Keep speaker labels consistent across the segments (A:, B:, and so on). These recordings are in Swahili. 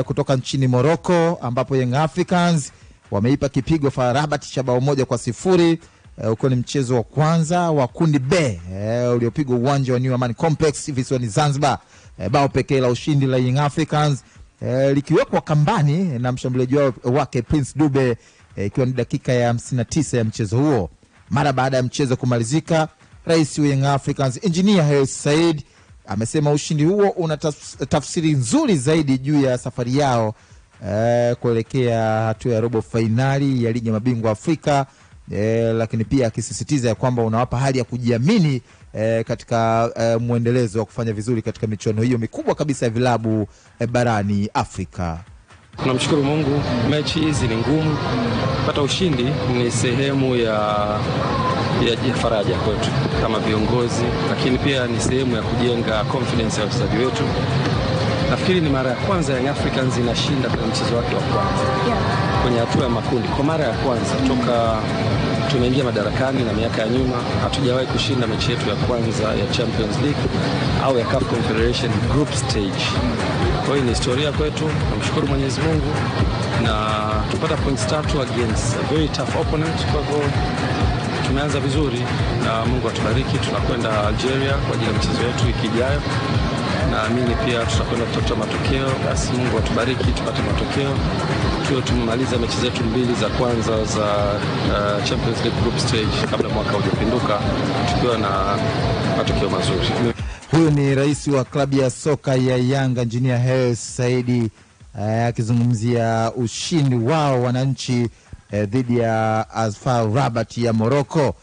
A: kutoka nchini Morocco, ambapo Young Africans wameipa kipigo FAR Rabat cha bao 1-0. Uko ni mchezo wa kwanza wa kundi B uliopigwa uwanja wa New Amaan Complex visiwani Zanzibar. Bao pekee la ushindi la Young Africans likiwekwa kambani na mshambuliaji wake Prince Dube, ikiwa ni dakika ya 59 ya mchezo huo. Mara baada ya mchezo kumalizika, rais wa Young Africans Engineer Hersi Said amesema ushindi huo una tafsiri nzuri zaidi juu ya safari yao kuelekea hatua ya robo finali ya ligi ya mabingwa Afrika, lakini pia akisisitiza ya kwamba unawapa hali ya kujiamini katika muendelezo wa kufanya vizuri katika michuano hiyo mikubwa kabisa ya vilabu barani Afrika.
B: Tunamshukuru Mungu, mechi hizi ni ngumu. Kupata ushindi ni sehemu ya faraja kwetu kama viongozi, lakini pia ni sehemu ya kujenga confidence ya wachezaji wetu. Nafikiri ni mara ya kwanza Young Africans inashinda kwenye mchezo wake wa kwanza kwenye hatua ya makundi. Kwa mara ya kwanza toka tumeingia madarakani na miaka ya nyuma hatujawahi kushinda mechi yetu ya kwanza ya Champions League au ya CAF Confederation Group Stage. Kwa hiyo ni historia kwetu. Namshukuru Mwenyezi Mungu na tupata points 3 against a very tough opponent. Kwa hivyo tumeanza vizuri na Mungu atubariki. Tunakwenda Algeria kwa ajili ya mchezo wetu wiki ijayo. Naamini pia tutakwenda kutafuta matokeo. Basi Mungu atubariki tupate matokeo. Tuwe tumemaliza mechi zetu 2 za kwanza za Champions League Group Stage kabla mwaka hujapinduka tukiwa na matokeo mazuri.
A: Huyo ni rais wa klabu ya soka ya Yanga Engineer Hersi Said akizungumzia ushindi wao wananchi dhidi ya FAR Rabat ya Morocco.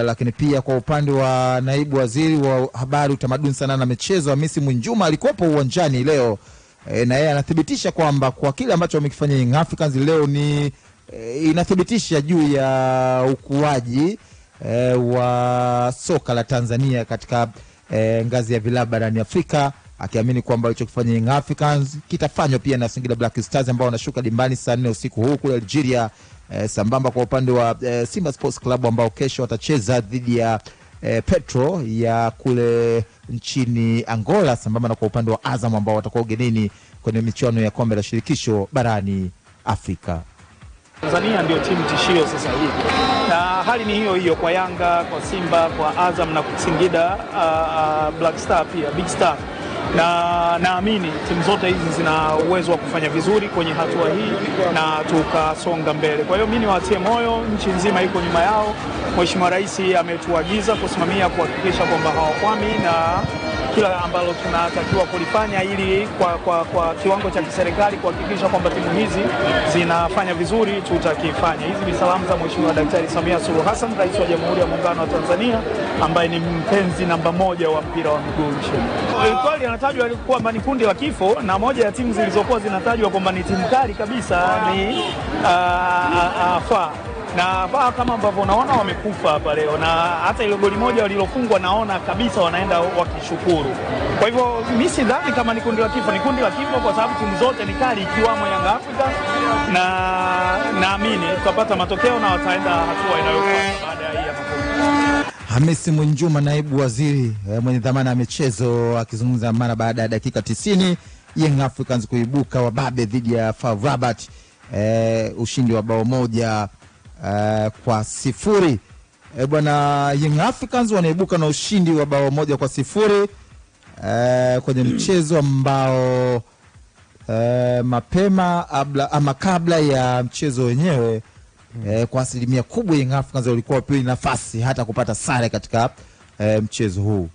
A: Lakini pia kwa upande wa naibu waziri wa habari, utamaduni, sanaa na michezo Hamisi Mwinjuma alikuwepo uwanjani leo, na yeye anathibitisha kwamba kwa kile ambacho wamekifanya Young Africans leo ni inathibitisha juu ya ukuaji wa soka la Tanzania katika ngazi ya vilabu barani Afrika, akiamini kwamba alichokifanya Young Africans kitafanywa pia na Singida Black Stars ambao wanashuka dimbani saa 4 usiku huu kule Algeria. Sambamba kwa upande wa Simba Sports Club ambao kesho watacheza dhidi ya Petro ya kule nchini Angola, sambamba na kwa upande wa Azam ambao watakuwa ugenini kwenye michuano ya kombe la shirikisho barani Afrika.
C: Tanzania ndio timu tishio sasa hivi. Na hali ni hiyo hiyo kwa Yanga, kwa Simba, kwa Azam na Singida Black Star pia, Big Star. Na naamini timu zote hizi zina uwezo wa kufanya vizuri kwenye hatua hii na tukasonga mbele. Kwa hiyo mimi niwatie moyo, nchi nzima iko nyuma yao. Mheshimiwa Rais ametuagiza kusimamia kuhakikisha kwamba hawakwami na kila ambalo tunatakiwa kulifanya ili kwa kiwango cha kiserikali kuhakikisha kwamba timu hizi zinafanya vizuri tutakifanya. Hizi ni salamu za Mheshimiwa Daktari Samia Suluhu Hassan, Rais wa Jamhuri ya Muungano wa Tanzania, ambaye ni mpenzi namba 1 wa mpira wa miguu nchini. Kweli anatajwa kwamba ni kundi la kifo, na moja ya timu zilizokuwa zinatajwa kwamba ni timu kali kabisa ni FAR. Na FAR kama ambavyo unaona wamekufa hapa leo, na hata ile goli moja walilofungwa naona kabisa wanaenda wakishukuru. Kwa hivyo mimi sidhani kama ni kundi la kifo, ni kundi la kifo kwa sababu timu zote ni kali ikiwamo Young Africa, na naamini tutapata matokeo na wataenda hatua inayofuata baada ya hii ya makundi.
A: Hamisi Mwinjuma, naibu waziri mwenye dhamana ya michezo, akizungumza mara baada ya dakika 90 Young Africans kuibuka wababe dhidi ya FAR Rabat, ushindi wa bao 1-0. Bwana, Young Africans wanaibuka na ushindi wa bao 1-0 kwenye mchezo ambao mapema kabla ya mchezo wenyewe kwa asilimia kubwa Young Africans walikuwa pili nafasi hata kupata sare katika mchezo huu.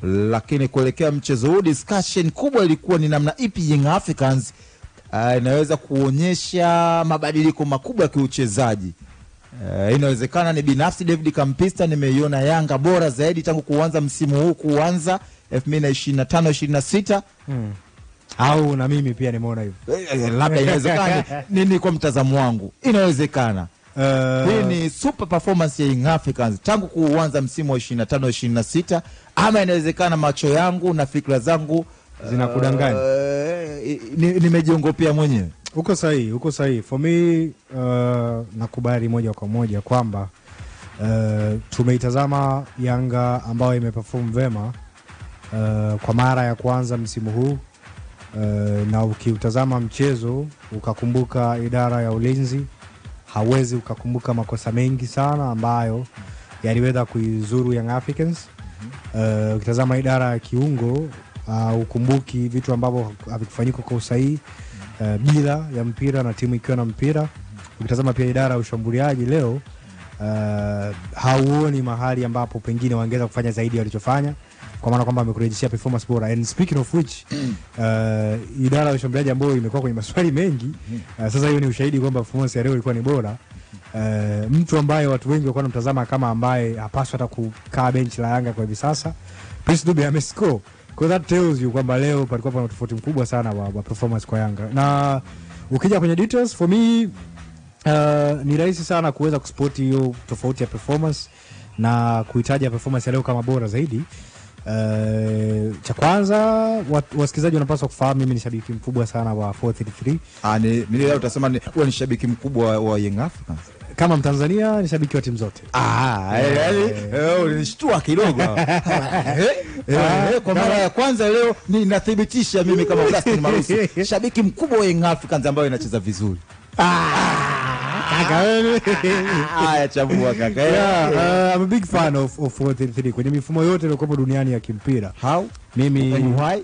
A: Lakini kuelekea mchezo huu discussion kubwa ilikuwa ni namna ipi Young Africans inaweza kuonyesha mabadiliko makubwa ya kiuchezaji. Inawezekana ni binafsi David Kampista nimeiona Yanga bora zaidi tangu kuanza msimu huu 2025-26
D: au na mimi pia nimeona hivyo.
A: Labda inawezekana nini kwa mtazamo wangu. Inawezekana hii ni super performance ya Young Africans tangu kuanza msimu wa 25-26, ama inawezekana macho yangu na fikra zangu
D: zinakudanganya.
A: Nimejiongopea mwenyewe.
D: Uko sahihi. For me nakubali moja kwa moja kwamba tumeitazama Yanga ambayo imeperform vema kwa mara ya kwanza msimu huu, na ukiutazama mchezo ukakumbuka idara ya ulinzi, hawezi ukakumbuka makosa mengi sana ambayo yaliweza kuizuru Young Africans. Ukitazama idara ya kiungo ukumbuki vitu ambavyo havikufanyika kwa usahihi bila ya mpira na timu ikiwa na mpira. Ukitazama pia idara ya ushambuliaji leo hauoni mahali ambapo pengine wangeweza kufanya zaidi walichofanya, kwa maana kwamba amekurejeshia performance bora. And speaking of which, idara ya ushambuliaji ambayo imekuwa kwenye maswali mengi, sasa hiyo ni ushahidi kwamba performance ya leo ilikuwa ni bora. Mtu ambaye watu wengi walikuwa wanamtazama kama ambaye hapaswi hata kukaa benchi la Yanga kwa hivi sasa, Prince Dube amescore. Kwa that tells you kwamba leo palikuwa pana tofauti mkubwa sana wa performance kwa Yanga. Na ukija kwenye details, for me ni rahisi sana kuweza kuspot hiyo tofauti ya performance na kuitaja performance ya leo kama bora zaidi. Cha kwanza wasikilizaji wanapaswa kufahamu mimi ni shabiki mkubwa sana wa 433.
A: Ni leo utasema wewe ni shabiki mkubwa wa Young Africans.
D: Kama Mtanzania ni shabiki wa timu zote.
A: Ulinishtua kidogo. Kwa mara ya kwanza leo ninathibitisha mimi kama Justin Marusi shabiki mkubwa wa Young Africans ambayo inacheza vizuri.
D: Kaka wewe.
A: Chambua kaka.
D: I'm a big fan of 433 kwenye mifumo yote iliyokuwa duniani ya kimpira.
A: How?
D: Mimi
A: And why?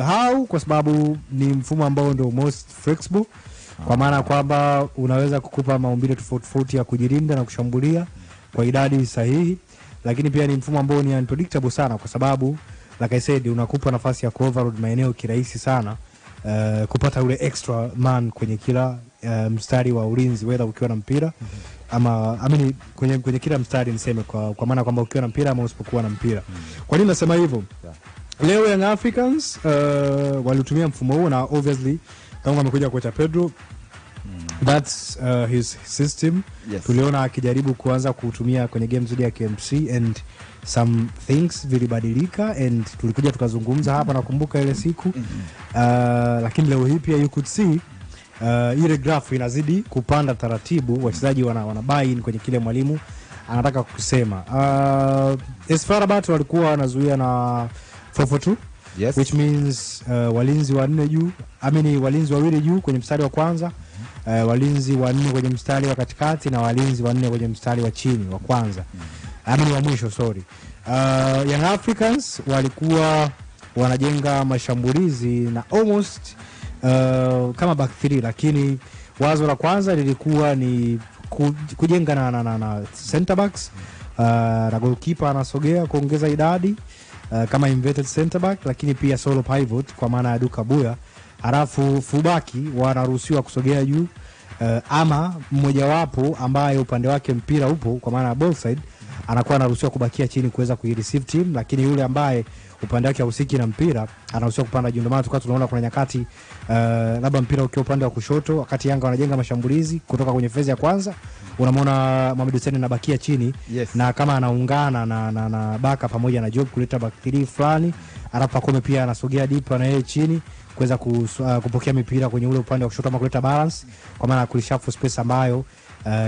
D: How? Kwa sababu ni mfumo ambao ndio most flexible. Kwa maana kwamba unaweza kukupa maumbile tofauti ya kujilinda na kushambulia kwa idadi sahihi, lakini pia ni mfumo ambao ni unpredictable sana, kwa sababu like I said unakupa nafasi ya coverload maeneo kirahisi sana, kupata ule extra man kwenye kila mstari wa ulinzi, whether ukiwa na mpira ama kwenye kila mstari niseme, kwa maana kwamba ukiwa na mpira ama usipokuwa na mpira. Kwa nini nasema hivyo? Leo Young Africans walitumia mfumo huu, na obviously kama amekuja kocha Pedro, that's his system.
A: Yes. Tuliona
D: akijaribu kuanza kutumia kwenye games zidi ya KMC and some things vilibadilika, and tulikuja tukazungumza hapa, nakumbuka ile siku. Lakini leo hii pia you could see ile graph inazidi kupanda taratibu, wachezaji wana buy in kwenye kile mwalimu anataka kusema. AS FAR Rabat walikuwa wanazuia na 442.
A: Yes.
D: Which means walinzi wa 4 juu, walinzi wawili juu kwenye mstari wa kwanza, walinzi wa 4 kwenye mstari wa katikati, na walinzi wa 4 kwenye mstari wa chini wa kwanza. Wa mwisho, sorry. Young Africans walikuwa wanajenga mashambulizi na almost kama back 3, lakini wazo la kwanza lilikuwa ni kujenga na center backs, na goalkeeper anasogea kuongeza idadi kama inverted center back, lakini pia solo pivot kwa maana ya Duka Buya, halafu fubaki wanaruhusiwa kusogea juu, ama mmoja wapo ambaye upande wake mpira upo kwa maana ya both side anakuwa anaruhusiwa kubakia chini kuweza kuireceive team, lakini yule ambaye upande wake hausiki na mpira anaruhusiwa kupanda juu. Ndio maana tukao tunaona kuna nyakati labda mpira ukiwa upande wa kushoto wakati Yanga wanajenga mashambulizi kutoka kwenye phase ya kwanza, unamwona Mohamed Hussein anabakia chini.
A: Yes.
D: Na kama anaungana na Baka pamoja na Job kuleta back 3 fulani, alafu Kome pia anasogea deep na yeye chini kuweza kupokea mipira kwenye ule upande wa kushoto ama kuleta balance, kwa maana kulishafu space ambayo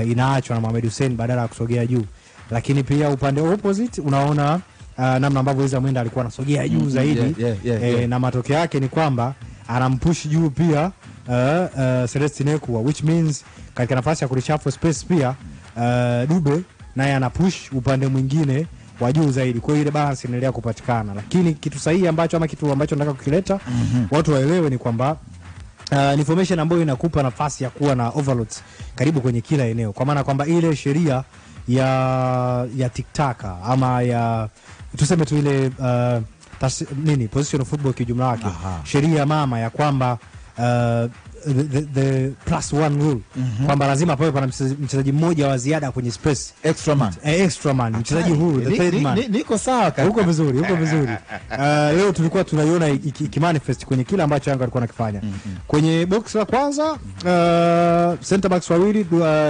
D: inaachwa na Mohamed Hussein badala ya kusogea juu. Lakini pia upande opposite unaona namna ambavyo Iza Mwenda alikuwa anasogea juu zaidi. Na matokeo yake ni kwamba anampush juu pia Celestine Ekwa, which means katika nafasi ya kulishafu space pia Dube naye anapush upande mwingine wa juu zaidi. Kwa hiyo ile balance inaendelea kupatikana. Lakini kitu sahihi kitu ambacho nataka kukileta watu waelewe ni kwamba ni formation ambayo inakupa nafasi ya kuwa na overloads karibu kwenye kila eneo, kwa maana kwamba ile sheria ya tiktaka ama ya tuseme tu ile position of football kijumla yake, sheria mama ya kwamba the +1 rule, kwamba lazima pawe pana mchezaji mmoja wa ziada kwenye space, extra man mchezaji huru, the third man.
A: Niko sawa kaka,
D: huko vizuri. Leo tulikuwa tunaiona ikimanifest kwenye kila ambacho Yanga alikuwa anakifanya. Kwenye box la kwanza center backs wawili,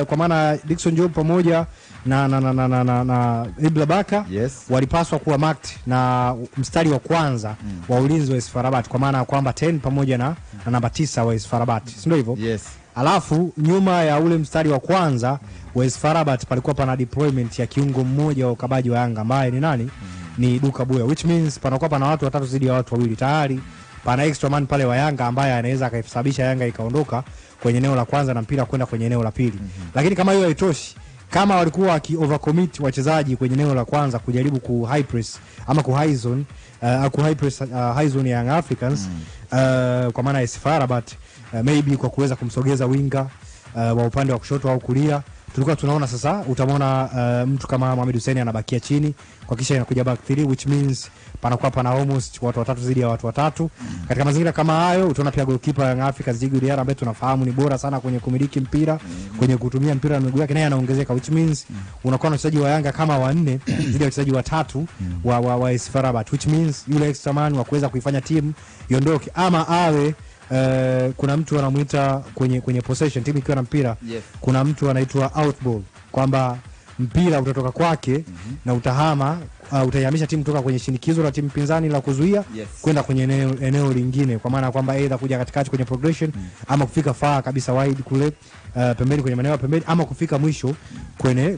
D: kwa maana Dickson Job pamoja na Ibla Baka.
A: Yes.
D: Walipaswa kuwa marked na mstari wa kwanza wa ulinzi wa AS FAR Rabat, kwa maana kwamba 10 pamoja na namba 9 wa AS FAR Rabat, si ndio hivyo?
A: Yes.
D: Alafu nyuma ya ule mstari wa kwanza wa AS FAR Rabat palikuwa pana deployment ya kiungo mmoja wa ukabaji wa Yanga ambaye ni nani? Ni Duka Buya, which means panakuwa pana watu watatu zidi ya watu wawili. Tayari pana extra man pale wa Yanga ambaye anaweza akaisababisha Yanga ikaondoka kwenye eneo la kwanza na mpira kwenda kwenye eneo la pili. Lakini kama hiyo haitoshi, kama walikuwa waki overcommit wachezaji kwenye eneo la kwanza kujaribu ku high press ama ku high zone ku high press high zone ya Young Africans kwa maana ya FAR Rabat, maybe kwa kuweza kumsogeza winga wa upande wa kushoto au kulia, tulikuwa tunaona sasa utamwona mtu kama Mohamed Hussein anabakia chini kwa kisha inakuja back 3, which means panakuwa pana almost watu watatu zaidi ya watu watatu. Katika mazingira kama hayo utaona pia goalkeeper Young Africans Djigui Diarra ambaye tunafahamu ni bora sana kwenye kumiliki mpira, kwenye kutumia mpira na miguu yake, naye anaongezeka, which means unakuwa na wachezaji wa Yanga kama wanne zaidi ya wachezaji watatu wa FAR Rabat, which means yule extra man wa kuweza kuifanya timu iondoke ama awe kuna mtu anamuita kwenye possession timu ikiwa na mpira, kuna mtu anaitwa outball, kwamba mpira utatoka kwake na utahama utayamisha timu kutoka kwenye shinikizo la timu pinzani la kuzuia kwenda kwenye eneo lingine, kwa maana kwamba either kuja katikati kwenye progression ama kufika far kabisa wide kule pembeni kwenye maeneo pembeni ama kufika mwisho kwenye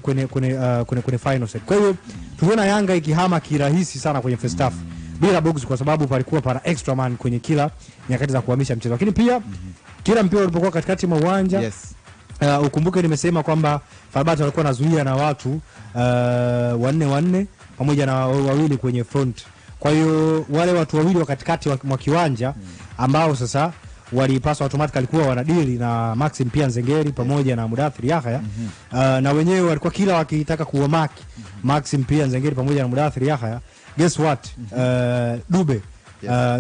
D: final set. Kwa hiyo tuliona Yanga ikihama kirahisi sana kwenye first half bila box, kwa sababu palikuwa para extra man kwenye kila nyakati za kuhamisha mchezo. Lakini pia kila mpira ulipokuwa katikati mwa uwanja ukumbuke nimesema kwamba FAR Rabat walikuwa nazuia na watu wanne pamoja na wawili kwenye front. Kwa hiyo wale watu wawili wa katikati mwa kiwanja ambao sasa walipaswa automatically kuwa wanadili na Maxim pia Nzengeri pamoja na Mudathir Yahya, na wenyewe walikuwa kila wakitaka kuwamark Maxim pia Nzengeri pamoja na Mudathir Yahya. Guess what? Dube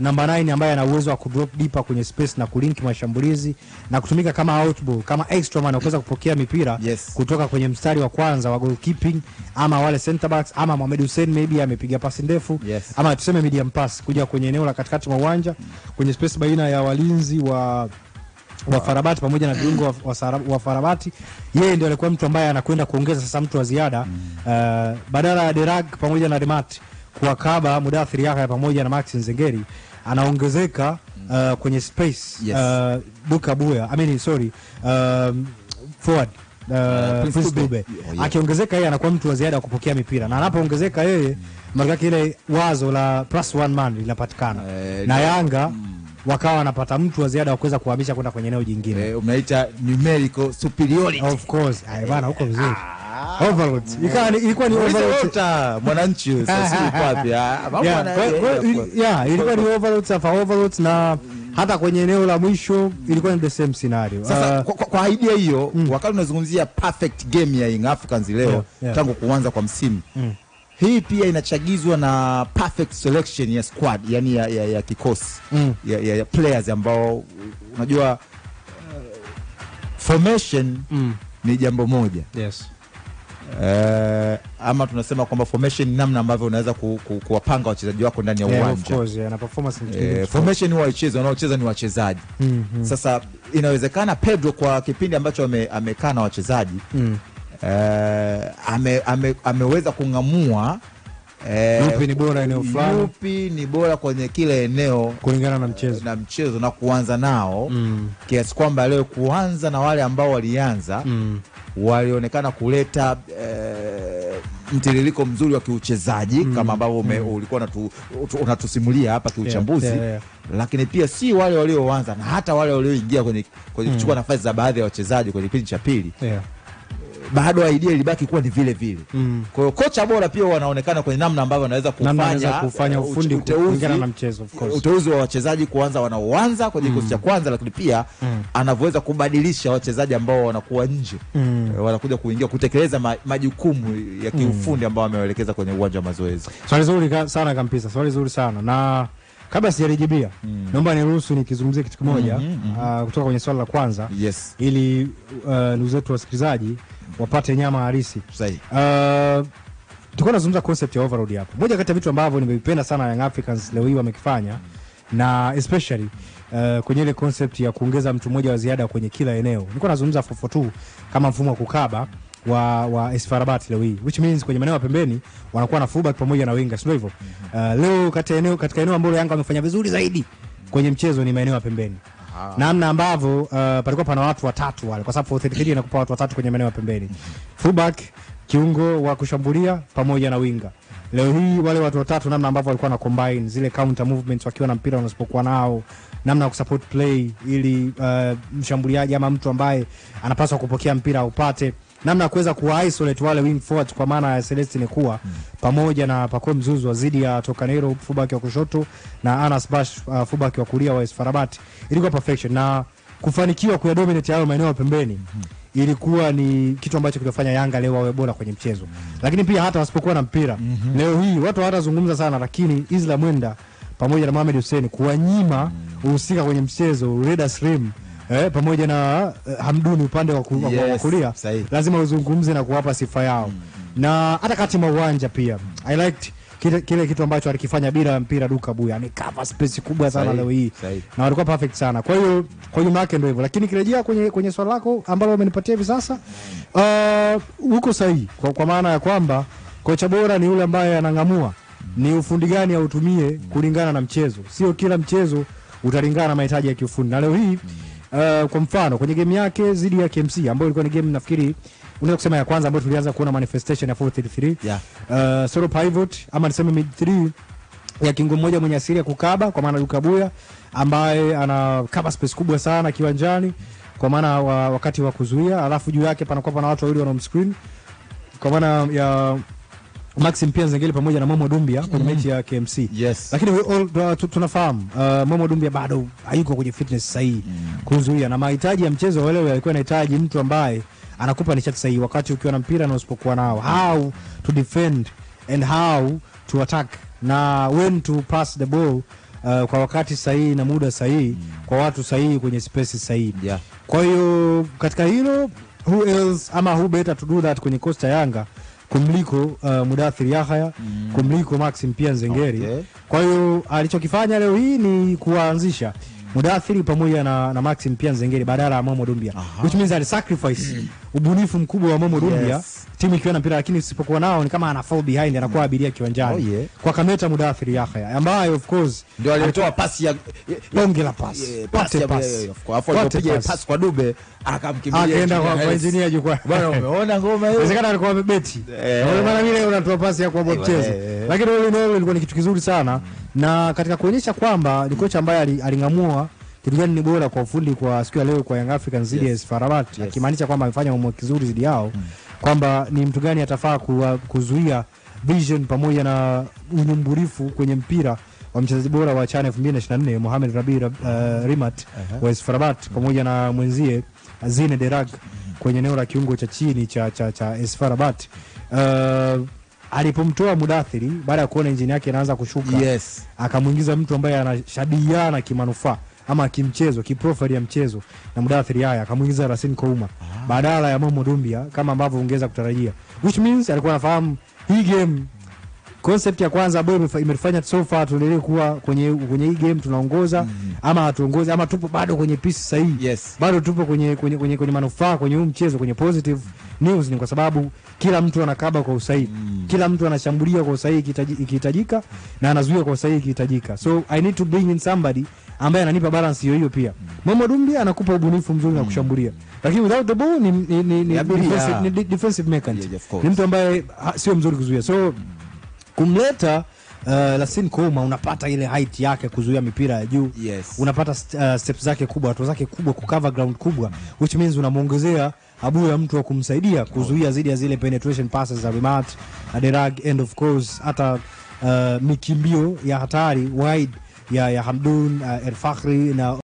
D: number 9 ambaye ana uwezo wa kudrop deeper kwenye space na kulink mashambulizi na kutumika kama outball, kama extra man kuweza kupokea mipira kutoka kwenye mstari wa kwanza wa goalkeeping ama wale center backs ama Mohamed Hussein maybe amepiga pasi ndefu ama tuseme medium pass kuja kwenye eneo la katikati mwa uwanja kwenye space baina ya walinzi wa FAR Rabat pamoja na viungo wa FAR Rabat. Yeye ndio alikuwa mtu ambaye anakwenda kuongeza sasa mtu wa ziada badala ya Derag pamoja na Remat kuwakaba Mudathir Yahya pamoja na Maxim Nzengeri, anaongezeka kwenye space Duka Buya forward Prince Dube akiongezeka, yeye anakuwa mtu wa ziada wa kupokea mipira, na anapoongezeka yeye mara ile wazo la +1 man linapatikana na Yanga wakawa wanapata mtu wa ziada wa kuweza kuhamisha kwenda kwenye eneo jingine,
A: unaita numerical superiority.
D: Of course bana, huko vizuri. Overload. Ilikuwa ni overload
A: mwananchi sasa wapi?
D: Ilikuwa ni overload na hata kwenye eneo la mwisho ilikuwa ni the same scenario.
A: Sasa kwa idea hiyo wakati unazungumzia perfect game ya Young Africans leo tangu kuanza kwa msimu, hii pia inachagizwa na perfect selection ya squad, yani ya kikosi ya players ambao unajua formation ni jambo moja. Ama tunasema kwamba formation namna ambavyo unaweza kuwapanga wachezaji wako ndani ya uwanja.
D: Of course, na performance
A: formation wanaocheza ni wachezaji. Sasa inawezekana Pedro kwa kipindi ambacho amekaa na wachezaji ameweza kungamua
D: yupi ni bora eneo fulani,
A: yupi ni bora kwenye kile eneo
D: kulingana na
A: mchezo na kuanza nao kiasi kwamba leo kuanza na wale ambao walianza walionekana kuleta mtiririko mzuri wa kiuchezaji kama ambavyo ulikuwa unatusimulia hapa kiuchambuzi. Lakini pia si wale walioanza na hata wale walioingia kwenye kuchukua nafasi za baadhi ya wachezaji kwenye kipindi cha pili bado idea ilibaki kuwa ni vile vile. Kwa hiyo kocha bora pia wanaonekana kwenye namna ambavyo anaweza
D: kufanya ufundi kulingana na mchezo, of course.
A: Uteuzi wa wachezaji kuanza wanaoanza kwenye kikosi cha kwanza, lakini pia anavyoweza kubadilisha wachezaji ambao wanakuwa nje wanakuja kuingia kutekeleza majukumu ya kiufundi ambao amewaelekeza kwenye uwanja wa mazoezi.
D: Swali zuri sana Kampisa, swali zuri sana. Na kabla sijarejea naomba niruhusu nikizungumzie kitu kimoja kutoka kwenye swali la kwanza ili ndugu zetu wasikilizaji wapate nyama halisi.
A: Sahihi.
D: Tulikuwa tunazungumza concept ya overload hapo. Moja kati ya vitu ambavyo nimevipenda sana Young Africans leo hii wamekifanya, na especially kwenye ile concept ya kuongeza mtu mmoja wa ziada kwenye kila eneo. Nilikuwa nazungumza 442 kama mfumo wa kukaba wa FAR Rabat leo hii, which means kwenye maeneo ya pembeni wanakuwa na fullback pamoja na winger, sio hivyo? Leo katika eneo ambalo Yanga wamefanya vizuri zaidi kwenye mchezo ni maeneo ya pembeni. Namna ambavyo palikuwa pana watu watatu wale, kwa sababu 433 inakupa watu watatu kwenye maeneo ya pembeni. Fullback, kiungo wa kushambulia pamoja na winger. Leo hii wale watu watatu namna ambavyo walikuwa na combine zile counter movements wakiwa na mpira wanapokuwa nao, namna ya kusupport play ili mshambuliaji ama mtu ambaye anapaswa kupokea mpira upate, namna ya kuweza kuisolate wale wing forwards kwa maana ya Celestine kuwa pamoja na Pacome Zouzoua zidi ya Tokanero fullback wa kushoto na Anas Bash fullback wa kulia wa AS FAR Rabat, ilikuwa perfection na kufanikiwa kuyadominate hayo maeneo pembeni ilikuwa ni kitu ambacho kilifanya Yanga leo wawe bora kwenye mchezo. Lakini pia hata wasipokuwa na mpira leo hii watu hawatazungumza sana, lakini Isla Mwenda pamoja na Mohamed Hussein kuwanyima uhusika kwenye mchezo, Reda Slim pamoja na Hamduni upande wa kulia, lazima uzungumze na kuwapa sifa yao. Na hata kati mwa uwanja pia I liked kile kitu ambacho alikifanya bila mpira Duka Buya, yani cover space kubwa sana leo hii na walikuwa perfect sana. Kwa hiyo kwa nyuma yake ndio hivyo, lakini kirejea kwenye swali lako ambalo umenipatia hivi sasa, uko sahihi kwa maana ya kwamba kocha bora ni yule ambaye anangamua ni ufundi gani autumie kulingana na mchezo. Sio kila mchezo utalingana na mahitaji ya kiufundi. Na leo hii kwa mfano kwenye game yake zidi ya KMC ambayo ilikuwa ni game nafikiri unaweza kusema ya kwanza ambayo tulianza kuona manifestation ya 4-3-3, solo pivot ama niseme mid 3 ya kingo mmoja mwenye asili ya kukaba kwa maana Duka Buya ambaye ana cover space kubwa sana kiwanjani kwa maana wakati wa kuzuia, alafu juu yake panakuwa pana watu wawili wana screen kwa maana ya Maxim pia Nzengeli pamoja na Momo Dumbia kwenye mechi ya KMC. Lakini tunafahamu Momo Dumbia bado hayuko kwenye fitness sahihi kuzuia, na mahitaji ya mchezo wale walikuwa anahitaji mtu ambaye anakupa nishati sahihi wakati ukiwa na mpira na usipokuwa nao, how to defend and how to attack na when to pass the ball kwa wakati sahihi na muda sahihi kwa watu sahihi kwenye space sahihi. Kwa hiyo katika hilo who else ama who better to do that kwenye Costa Yanga kumliko Mudathir Yahya, kumliko Maxim pia Nzengeli. Kwa hiyo alichokifanya leo hii ni kuanzisha Mudathir pamoja na Maxim pia Nzengeli badala ya Momo Dumbia, which means ali sacrifice ubunifu mkubwa wa Momo Dumbia timu ikiwa na mpira, lakini usipokuwa nao ni kama ana fall behind, anakuwa abiria kiwanjani kwa kameta Mudathir Yahya ambaye of course
A: ndio alitoa pasi ya
D: bonge la pasi pate pasi
A: alipopiga pasi kwa Dube akamkimbilia
D: akaenda kwa engineer jukwaa. Bwana umeona ngoma hiyo, inawezekana alikuwa amebeti wale mara vile unatoa pasi ya kwa mchezo, lakini ile ilikuwa ni kitu kizuri sana na katika kuonyesha kwamba ni kocha ambaye alingamua kitu gani ni bora kwa ufundi kwa siku ya leo kwa Young Africans zidi ya AS FAR Rabat, akimaanisha kwamba amefanya mambo kizuri zidi yao, kwamba ni mtu gani atafaa kuzuia vision pamoja na unyumburifu kwenye mpira wa mchezaji bora wa CHAN 2024 Mohamed Rabi Rimat wa AS FAR Rabat pamoja na mwenzie Zine Derag kwenye eneo la kiungo cha chini cha AS FAR Rabat. Alipomtoa Mudathiri baada ya kuona injini yake inaanza kushuka, akamuingiza mtu ambaye anashadiana kimanufaa ama kimchezo, kiprofile ya mchezo na Mudathiri haya, akamuingiza Racine Kouma badala ya Momo Dumbia kama ambavyo ungeweza kutarajia, which means alikuwa anafahamu hii game concept ya kwanza ambayo imetufanya so far tuendelee kuwa kwenye hii game tunaongoza ama hatuongozi ama tupo bado kwenye piece sahihi, bado tupo kwenye manufaa kwenye huu mchezo, kwenye positive news, ni kwa sababu kila mtu anakaba kwa usahihi, kila mtu anashambulia kwa usahihi ikihitajika na anazuia kwa usahihi ikihitajika. So I need to bring in somebody ambaye ananipa balance hiyo pia. Momo Dumbia anakupa ubunifu mzuri na kushambulia, lakini without the ball ni defensive mechanism, ni mtu ambaye sio mzuri kuzuia. So kumleta Racine Kouma unapata ile height yake kuzuia mipira ya juu, unapata steps zake kubwa, hatua zake kubwa, kucover ground kubwa, which means unamuongezea abu ya mtu wa kumsaidia kuzuia zidi ya zile penetration passes za Rimat na Derag, and of course hata mikimbio ya hatari wide ya Hamdun El Fakhri na